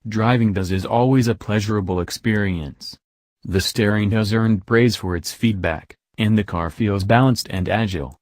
Driving this is always a pleasurable experience. The steering has earned praise for its feedback, and the car feels balanced and agile.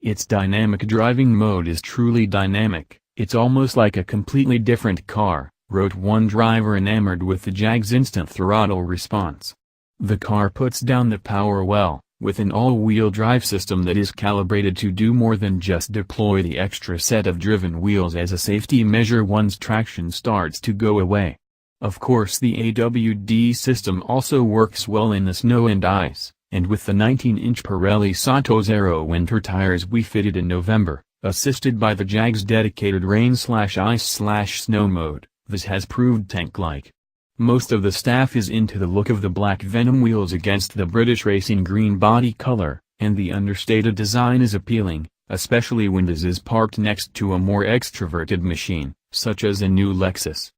Its dynamic driving mode is truly dynamic. It's almost like a completely different car, wrote one driver enamored with the Jag's instant throttle response. The car puts down the power well, with an all-wheel drive system that is calibrated to do more than just deploy the extra set of driven wheels as a safety measure once traction starts to go away. Of course, the AWD system also works well in the snow and ice, and with the 19-inch Pirelli Sato Zero winter tires we fitted in November, assisted by the Jag's dedicated rain/ice/snow mode, this has proved tank-like. Most of the staff is into the look of the black Venom wheels against the British racing green body color, and the understated design is appealing, especially when this is parked next to a more extroverted machine, such as a new Lexus.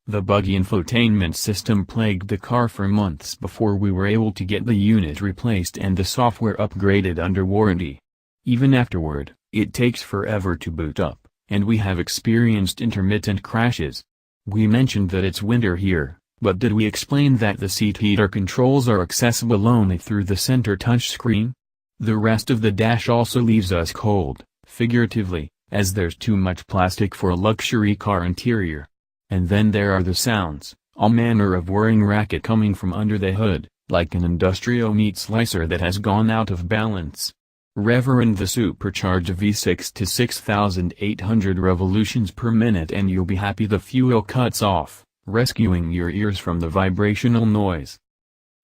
The buggy infotainment system plagued the car for months before we were able to get the unit replaced and the software upgraded under warranty. Even afterward, it takes forever to boot up, and we have experienced intermittent crashes. We mentioned that it's winter here, but did we explain that the seat heater controls are accessible only through the center touchscreen? The rest of the dash also leaves us cold, figuratively, as there's too much plastic for a luxury car interior. And then there are the sounds, all manner of whirring racket coming from under the hood, like an industrial meat slicer that has gone out of balance. Reverend the supercharged V6 to 6,800 revolutions per minute and you'll be happy the fuel cuts off, rescuing your ears from the vibrational noise.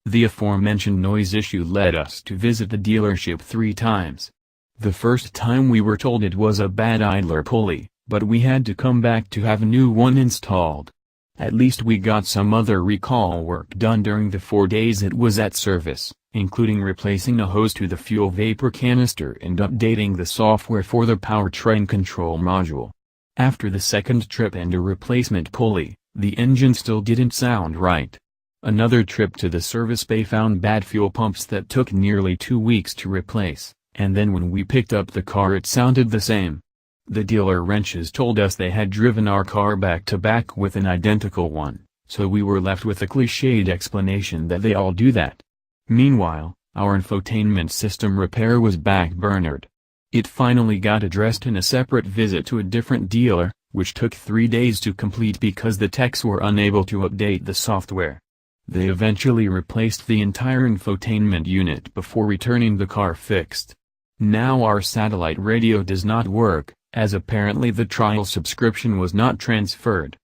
The aforementioned noise issue led us to visit the dealership 3 times. The first time we were told it was a bad idler pulley, but we had to come back to have a new one installed. At least we got some other recall work done during the 4 days it was at service, including replacing a hose to the fuel vapor canister and updating the software for the powertrain control module. After the second trip and a replacement pulley, the engine still didn't sound right. Another trip to the service bay found bad fuel pumps that took nearly 2 weeks to replace, and then when we picked up the car it sounded the same. The dealer wrenches told us they had driven our car back to back with an identical one, so we were left with a cliched explanation that they all do that. Meanwhile, our infotainment system repair was backburnered. It finally got addressed in a separate visit to a different dealer, which took 3 days to complete because the techs were unable to update the software. They eventually replaced the entire infotainment unit before returning the car fixed. Now our satellite radio does not work, as apparently the trial subscription was not transferred.